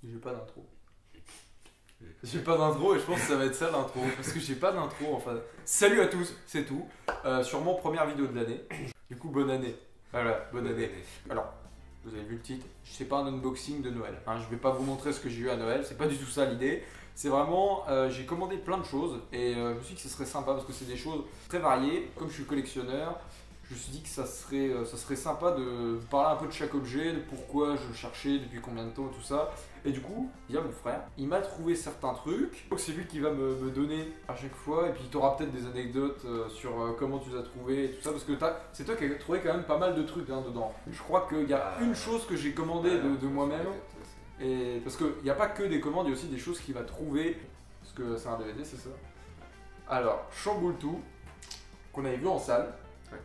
J'ai pas d'intro. J'ai pas d'intro et je pense que ça va être ça l'intro. Parce que j'ai pas d'intro enfin. Salut à tous, c'est tout. Sûrement première vidéo de l'année. Du coup, bonne année. Voilà, bonne année. Alors, vous avez vu le titre, c'est pas un unboxing de Noël. Hein, je vais pas vous montrer ce que j'ai eu à Noël, c'est pas du tout ça l'idée. C'est vraiment, j'ai commandé plein de choses et je me suis dit que ce serait sympa parce que c'est des choses très variées. Comme je suis collectionneur, je me suis dit que ça serait sympa de parler un peu de chaque objet, de pourquoi je le cherchais, depuis combien de temps et tout ça. Et du coup, il y a mon frère, il m'a trouvé certains trucs. Donc c'est lui qui va me donner à chaque fois. Et puis tu auras peut-être des anecdotes sur comment tu les as trouvés et tout ça. Parce que c'est toi qui as trouvé quand même pas mal de trucs hein, dedans. Je crois qu'il y a une chose que j'ai commandé de moi-même. Et parce qu'il n'y a pas que des commandes, il y a aussi des choses qu'il va trouver. Parce que c'est un DVD, c'est ça. Alors, Chamboule tout, qu'on avait vu en salle.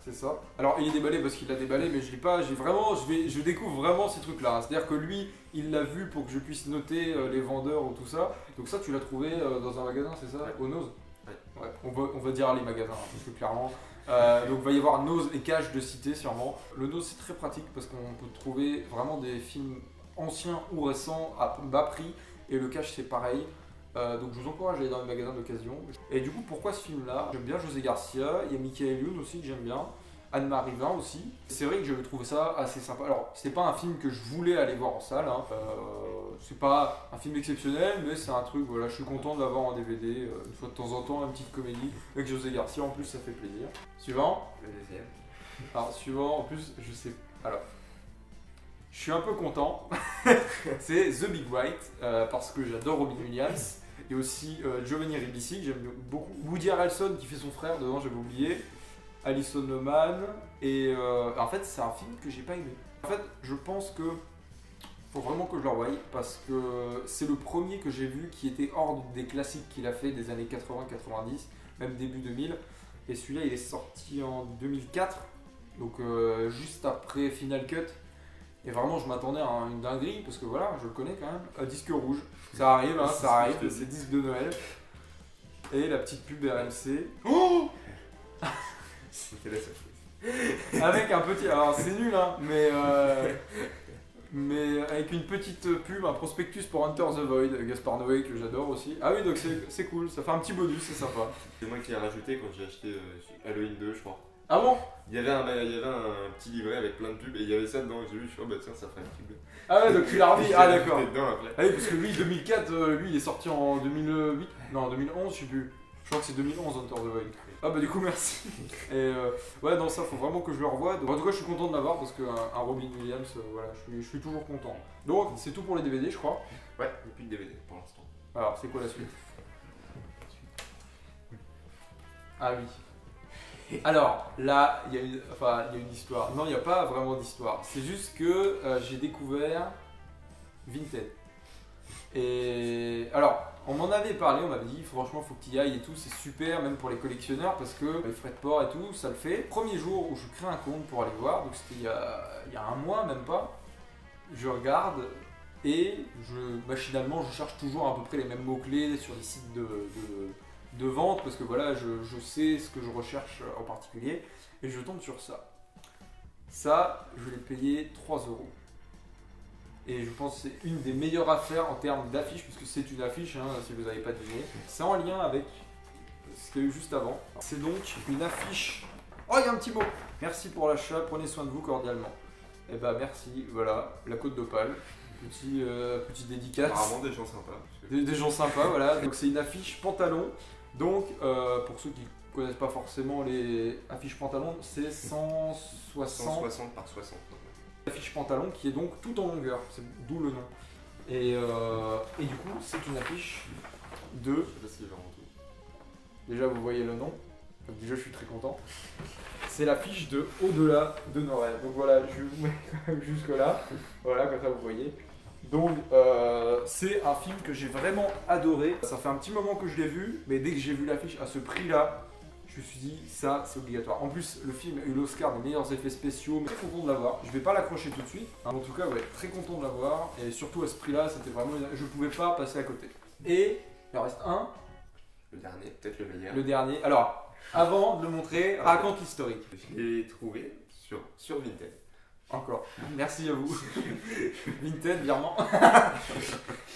C'est ça. Alors il est déballé parce qu'il l'a déballé, mais je l'ai pas. Je découvre vraiment ces trucs-là. C'est-à-dire que lui, il l'a vu pour que je puisse noter les vendeurs ou tout ça. Donc ça, tu l'as trouvé dans un magasin, c'est ça, au Nose. Ouais. On va dire les magasins, hein, parce que clairement. Donc il va y avoir Nose et Cache de cité sûrement. Le Nose c'est très pratique parce qu'on peut trouver vraiment des films anciens ou récents à bas prix. Et le Cache c'est pareil. Donc je vous encourage à aller dans les magasins d'occasion. Et du coup, pourquoi ce film-là? J'aime bien José Garcia, il y a Michael Youn aussi que j'aime bien, Anne-Marie Vin aussi. C'est vrai que j'avais trouvé ça assez sympa. Alors, c'était pas un film que je voulais aller voir en salle, hein. C'est pas un film exceptionnel, mais c'est un truc, voilà, je suis content de l'avoir en DVD, une fois de temps en temps, une petite comédie. Avec José Garcia, en plus, ça fait plaisir. Suivant. Le deuxième. Alors, suivant, en plus, je sais. Alors. Je suis un peu content, c'est The Big White, parce que j'adore Robin Williams, et aussi Giovanni Ribisi, que j'aime beaucoup, Woody Harrelson qui fait son frère, dedans j'avais oublié, Alison Lohman, et en fait c'est un film que j'ai pas aimé. En fait je pense que faut vraiment que je le revoie, parce que c'est le premier que j'ai vu qui était hors des classiques qu'il a fait des années 80-90, même début 2000, et celui-là il est sorti en 2004, donc juste après Final Cut. Et vraiment, je m'attendais à une dinguerie parce que voilà, je le connais quand même. Un disque rouge, ça arrive, hein, ça arrive, c'est disque de Noël. Et la petite pub RMC. Oh C'était la surprise. Avec un petit. Alors c'est nul, hein, mais avec une petite pub, un prospectus pour Enter the Void, Gaspard Noé que j'adore aussi. Ah oui, donc c'est cool, ça fait un petit bonus, c'est sympa. C'est moi qui l'ai rajouté quand j'ai acheté Halloween 2, je crois. Ah bon? Il y avait un petit livret avec plein de pubs et il y avait ça dedans. J'ai vu, je suis oh bah tiens, ça ferait une pub. Ah ouais, donc tu l'as remis. Ah d'accord. Dedans après. Ah oui, parce que lui, 2004, lui il est sorti en 2008. Non, en 2011, je sais plus. Je crois que c'est 2011 Enter the Void. Ah bah du coup, merci. Et ouais, non, ça faut vraiment que je le revoie. Donc, en tout cas, je suis content de l'avoir parce qu'un Robin Williams, voilà, je suis toujours content. Donc, c'est tout pour les DVD, je crois. Ouais, il n'y a plus de DVD pour l'instant. Alors, c'est quoi la suite? Ah oui. Alors, là, il y a une histoire. Non, il n'y a pas vraiment d'histoire. C'est juste que j'ai découvert Vinted. Et alors, on m'en avait parlé, on m'avait dit franchement, faut que tu y ailles et tout, c'est super, même pour les collectionneurs, parce que les frais de port et tout, ça le fait. Premier jour où je crée un compte pour aller voir, donc c'était il y a un mois, même pas, je regarde et machinalement, je cherche toujours à peu près les mêmes mots-clés sur les sites de vente parce que voilà, je sais ce que je recherche en particulier et je tombe sur ça. Ça, je l'ai payé 3 €. Et je pense que c'est une des meilleures affaires en termes d'affiche, puisque c'est une affiche, hein, si vous n'avez pas deviné. C'est en lien avec ce qu'il y a eu juste avant. C'est donc une affiche. Oh, il y a un petit mot. Merci pour l'achat, prenez soin de vous cordialement. Eh ben merci, voilà, la Côte d'Opale. Petit dédicace. Apparemment des gens sympas. Des gens sympas, voilà. Donc c'est une affiche pantalon. Donc pour ceux qui ne connaissent pas forcément les affiches pantalon, c'est 160 par 60. affiche pantalon qui est donc tout en longueur, c'est d'où le nom. Et du coup, c'est une affiche de. Je sais pas s'il va en tout. Déjà, vous voyez le nom. Donc déjà, je suis très content. C'est l'affiche de Au-delà de Noël. Donc voilà, je vous mets jusque là. Voilà, comme ça vous voyez. Donc c'est un film que j'ai vraiment adoré. Ça fait un petit moment que je l'ai vu, mais dès que j'ai vu l'affiche à ce prix-là, je me suis dit ça c'est obligatoire. En plus le film a eu l'Oscar des meilleurs effets spéciaux, mais très content de l'avoir. Je vais pas l'accrocher tout de suite. En tout cas ouais, très content de l'avoir. Et surtout à ce prix-là, c'était vraiment. Je pouvais pas passer à côté. Et il en reste un. Le dernier, peut-être le meilleur. Le dernier. Alors, avant de le montrer, raconte l'historique. Je l'ai trouvé sur Vinted. Encore. Merci à vous. Vinted, virement.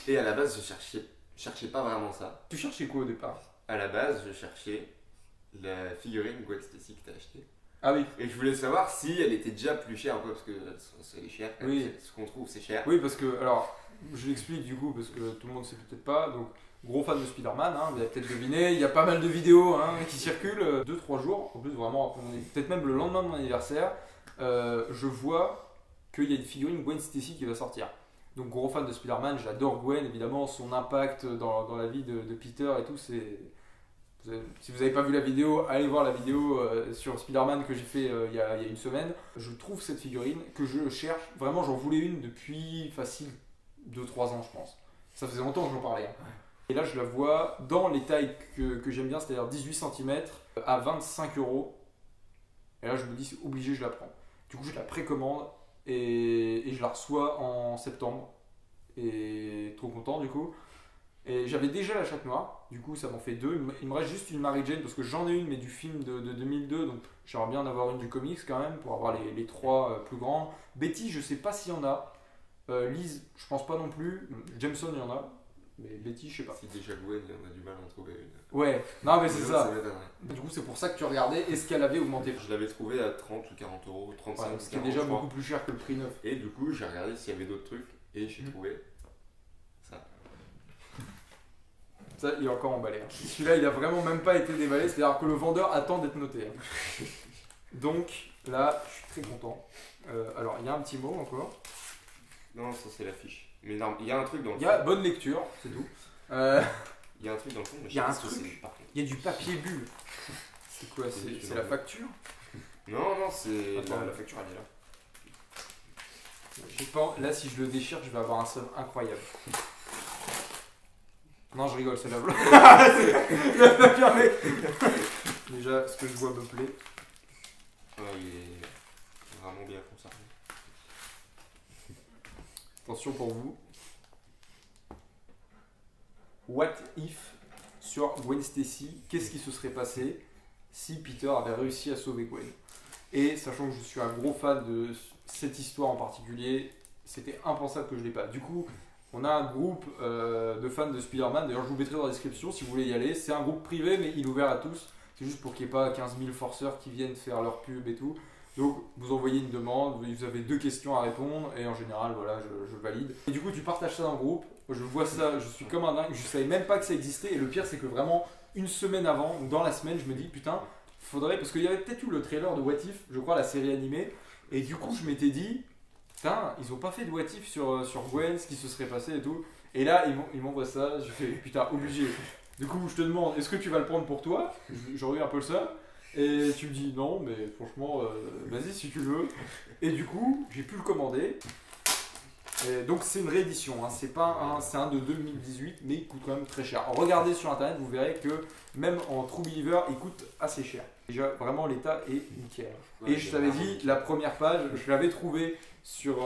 Et à la base, je cherchais pas vraiment ça. Tu cherchais quoi au départ? À la base, je cherchais la figurine Gwen Stacy que t'as achetée. Ah oui. Et je voulais savoir si elle était déjà plus chère un peu, parce que c'est cher. Oui. Ce qu'on trouve, c'est cher. Oui, parce que, alors, je l'explique du coup, parce que tout le monde ne sait peut-être pas. Donc, gros fan de Spider-Man, hein, vous avez peut-être deviné, il y a pas mal de vidéos hein, qui circulent. 2-3 jours, en plus, vraiment, peut-être même le lendemain de mon anniversaire, je vois qu'il y a une figurine Gwen Stacy qui va sortir. Donc, gros fan de Spider-Man, j'adore Gwen, évidemment, son impact dans la vie de Peter et tout, c'est. Si vous n'avez pas vu la vidéo, allez voir la vidéo sur Spider-Man que j'ai fait il y a une semaine. Je trouve cette figurine que je cherche. Vraiment, j'en voulais une depuis facile 2-3 ans, je pense. Ça faisait longtemps que j'en parlais. Hein. Et là, je la vois dans les tailles que j'aime bien, c'est-à-dire 18 cm à 25 €. Et là, je me dis, c'est obligé, je la prends. Du coup, je la précommande et je la reçois en septembre. Et trop content, du coup. Et j'avais déjà la chatte noire, du coup ça m'en fait 2. Il me reste juste une Mary Jane parce que j'en ai une mais du film de 2002, donc j'aimerais bien en avoir une du comics quand même pour avoir les 3 plus grands. Betty, je sais pas s'il y en a. Liz, je pense pas non plus. Jameson, il y en a. Mais Betty, je sais pas. Si déjà Gwen, on a du mal à en trouver une. Ouais, non mais c'est ça. Ça du coup, c'est pour ça que tu regardais est-ce qu'elle avait augmenté. Je l'avais trouvé à 30 ou 40 €, 35 ouais, ce qui est déjà beaucoup plus cher que le prix neuf. Et du coup, j'ai regardé s'il y avait d'autres trucs et j'ai trouvé ça. Ça, il est encore emballé. Hein. Celui-là, il a vraiment même pas été déballé, c'est-à-dire que le vendeur attend d'être noté. Hein. Donc, là, je suis très content. Alors, il y a un petit mot encore. Non, ça c'est l'affiche. Mais non, il y a un truc dans le fond. Il y a bonne lecture, c'est tout. Il y a un truc dans le fond, mais il y a un ce que truc. c'est, par contre. Il y a du papier bulle. C'est quoi? C'est la facture? Non, c'est Attends. la facture, elle est là. Je pense, là, si je le déchire, je vais avoir un somme incroyable. Non, je rigole, c'est la blague. Déjà, ce que je vois me plaît. Ouais, il est vraiment bien conservé. Attention pour vous. What if sur Gwen Stacy, qu'est-ce qui se serait passé si Peter avait réussi à sauver Gwen? Et sachant que je suis un gros fan de cette histoire en particulier, c'était impensable que je l'ai pas. Du coup, on a un groupe de fans de Spider-Man, d'ailleurs je vous mettrai dans la description si vous voulez y aller. C'est un groupe privé mais il est ouvert à tous. C'est juste pour qu'il n'y ait pas 15 000 forceurs qui viennent faire leur pub et tout. Donc vous envoyez une demande, vous avez 2 questions à répondre et en général voilà je valide. Et du coup tu partages ça dans le groupe, je vois ça, je suis comme un dingue, je savais même pas que ça existait et le pire c'est que vraiment une semaine avant ou dans la semaine je me dis putain faudrait, parce qu'il y avait peut-être eu le trailer de What If, je crois la série animée, et du coup je m'étais dit putain ils ont pas fait de What If sur Gwen, ce qui se serait passé et tout, et là ils m'envoient ça, je fais putain obligé. Du coup je te demande est-ce que tu vas le prendre pour toi, j'aurais eu un peu ça. Et tu me dis non, mais franchement, vas-y si tu veux. Et du coup, j'ai pu le commander. Et donc c'est une réédition, hein. C'est un de 2018, mais il coûte quand même très cher. Regardez sur internet, vous verrez que même en True Believer, il coûte assez cher. Déjà, vraiment l'état est nickel. Ouais, et je t'avais dit, la première page, je l'avais trouvé sur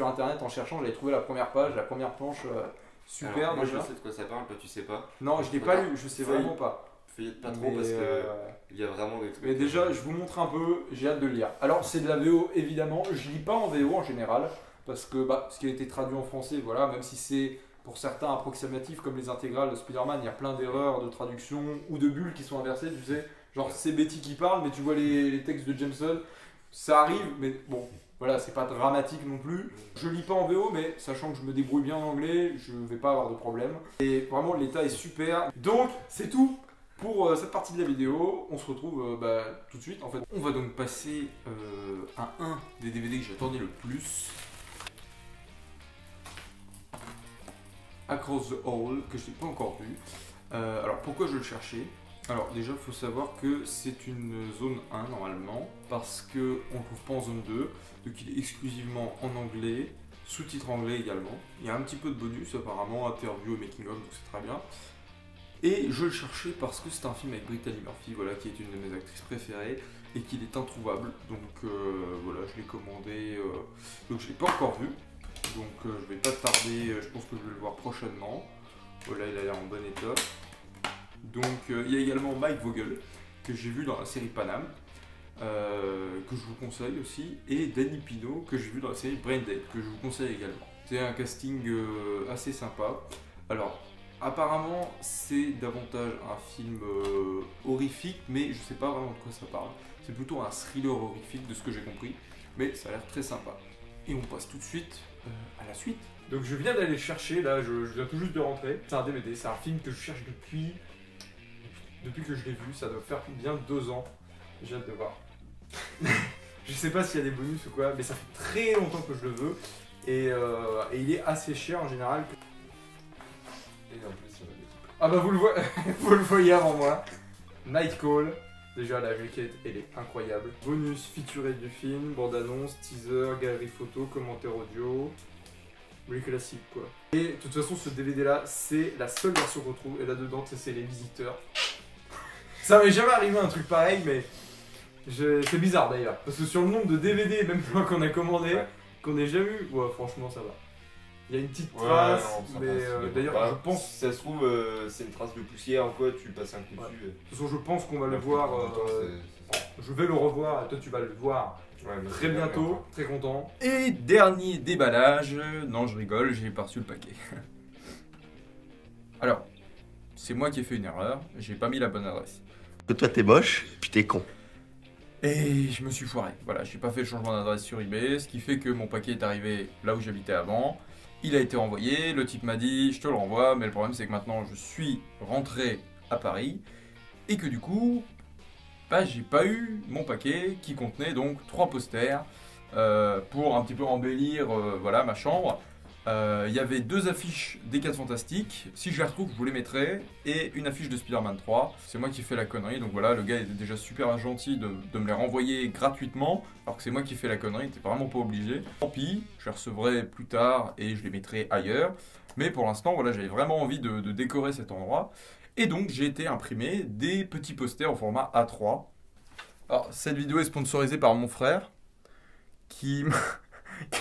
internet en cherchant, j'avais trouvé la première page, la première planche super. Alors, moi déjà. je sais de quoi ça parle, toi tu sais pas. Non, je l'ai pas lu, je sais vraiment pas. Feuillette pas trop parce que il y a vraiment des trucs. Mais déjà, je vous montre un peu, j'ai hâte de le lire. Alors, c'est de la VO évidemment, je lis pas en VO en général, parce que ce qui a été traduit en français, voilà, même si c'est pour certains approximatif, comme les intégrales de Spider-Man, il y a plein d'erreurs de traduction ou de bulles qui sont inversées, tu sais. Genre, c'est Betty qui parle, mais tu vois les textes de Jameson, ça arrive, mais bon, voilà, c'est pas dramatique non plus. Je lis pas en VO, mais sachant que je me débrouille bien en anglais, je vais pas avoir de problème. Et vraiment, l'état est super. Donc, c'est tout pour cette partie de la vidéo. On se retrouve tout de suite. En fait, on va donc passer à un des DVD que j'attendais le plus. Across the Hall, que je n'ai pas encore vu. Alors, pourquoi je le cherchais? Alors, déjà, il faut savoir que c'est une zone 1 normalement, parce qu'on ne le trouve pas en zone 2, donc il est exclusivement en anglais, sous-titres anglais également. Il y a un petit peu de bonus apparemment, interview et making of, donc c'est très bien. Et je le cherchais parce que c'est un film avec Brittany Murphy, voilà, qui est une de mes actrices préférées et qu'il est introuvable. Donc voilà, je l'ai commandé, donc je ne l'ai pas encore vu. Donc je vais pas tarder, je pense que je vais le voir prochainement. Voilà, il a l'air en bon état. Donc il y a également Mike Vogel, que j'ai vu dans la série Panam. que je vous conseille aussi, et Danny Pino, que j'ai vu dans la série Brain Dead, que je vous conseille également. C'est un casting assez sympa. Alors, apparemment, c'est davantage un film horrifique, mais je sais pas vraiment de quoi ça parle. C'est plutôt un thriller horrifique de ce que j'ai compris, mais ça a l'air très sympa. Et on passe tout de suite à la suite. Donc je viens d'aller le chercher, là, je viens tout juste de rentrer. C'est un DVD, c'est un film que je cherche depuis que je l'ai vu, ça doit faire bien 2 ans. J'ai hâte de voir. Je sais pas s'il y a des bonus ou quoi, mais ça fait très longtemps que je le veux. Et il est assez cher en général. Et en plus, Ah bah vous le voyez avant moi. Night Call. Déjà la jaquette elle est incroyable. Bonus featuré du film, bande-annonce, teaser, galerie photo, commentaire audio. Les classiques quoi. Et de toute façon ce DVD là c'est la seule version qu'on trouve. Et là dedans c'est les visiteurs. Ça m'est jamais arrivé un truc pareil mais c'est bizarre d'ailleurs. Parce que sur le nombre de DVD même qu'on a commandé, qu'on n'ait jamais eu, ouais franchement ça va. Il y a une petite trace, non, mais d'ailleurs je pense... Si ça se trouve, c'est une trace de poussière ou quoi, tu passes un coup dessus. De toute façon je pense qu'on va le voir, je vais le revoir, et toi tu vas le voir très bientôt, très content. Et dernier déballage, non je rigole, j'ai pas reçu le paquet. Alors, c'est moi qui ai fait une erreur, j'ai pas mis la bonne adresse. Que toi t'es moche, puis t'es con. Et je me suis foiré, voilà, j'ai pas fait le changement d'adresse sur eBay, ce qui fait que mon paquet est arrivé là où j'habitais avant. Il a été renvoyé, le type m'a dit je te le renvoie, mais le problème c'est que maintenant je suis rentré à Paris et que du coup, bah, j'ai pas eu mon paquet qui contenait donc 3 posters pour un petit peu embellir voilà, ma chambre. Il y avait 2 affiches des 4 Fantastiques, si je les retrouve je vous les mettrai, et une affiche de Spider-Man 3. C'est moi qui fais la connerie, donc voilà, le gars était déjà super gentil de me les renvoyer gratuitement, alors que c'est moi qui fais la connerie, il était vraiment pas obligé. Tant pis, je les recevrai plus tard et je les mettrai ailleurs, mais pour l'instant voilà, j'avais vraiment envie de décorer cet endroit, et donc j'ai été imprimer des petits posters au format A3. Alors cette vidéo est sponsorisée par mon frère, qui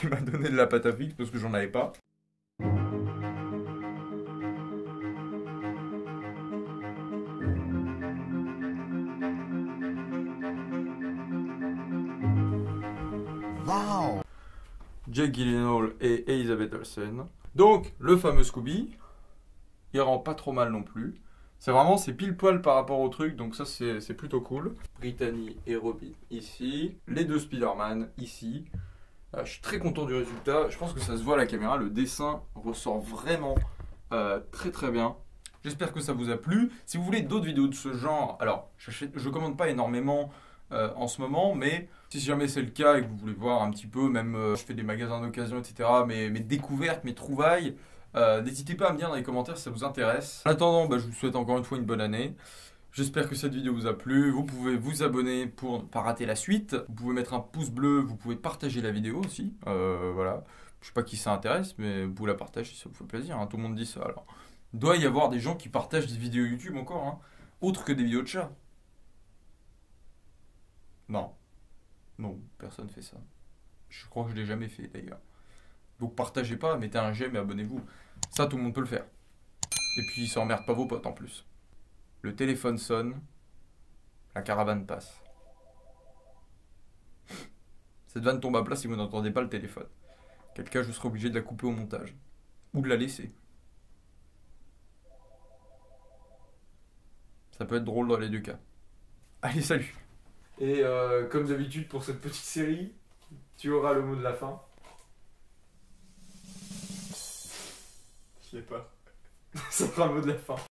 m'a donné de la pâte à fixe parce que j'en avais pas. Wow. Jake Gyllenhaal et Elizabeth Olsen. Donc le fameux Scooby, il rend pas trop mal non plus. C'est pile poil par rapport au truc, donc ça c'est plutôt cool. Brittany et Robin ici, les 2 Spider-Man ici. Je suis très content du résultat, je pense que ça se voit à la caméra, le dessin ressort vraiment très très bien. J'espère que ça vous a plu. Si vous voulez d'autres vidéos de ce genre, alors je commande pas énormément en ce moment, mais si jamais c'est le cas et que vous voulez voir un petit peu, même je fais des magasins d'occasion, etc., mes découvertes, mes trouvailles, n'hésitez pas à me dire dans les commentaires si ça vous intéresse. En attendant, je vous souhaite encore une fois une bonne année. J'espère que cette vidéo vous a plu. Vous pouvez vous abonner pour ne pas rater la suite. Vous pouvez mettre un pouce bleu, vous pouvez partager la vidéo aussi. Voilà. Je sais pas qui ça intéresse, mais vous la partagez, ça vous fait plaisir. Hein. Tout le monde dit ça. Alors, il doit y avoir des gens qui partagent des vidéos YouTube encore, hein, autres que des vidéos de chat. Non. Non, personne fait ça. Je crois que je l'ai jamais fait d'ailleurs. Donc partagez pas, mettez un j'aime et abonnez-vous. Ça, tout le monde peut le faire. Et puis, ça emmerde pas vos potes en plus. Le téléphone sonne, la caravane passe. Cette vanne tombe à plat si vous n'entendez pas le téléphone. Quel cas, je serai obligé de la couper au montage. Ou de la laisser. Ça peut être drôle dans les 2 cas. Allez, salut! Et comme d'habitude pour cette petite série, tu auras le mot de la fin. Je sais pas. Ça sera le mot de la fin.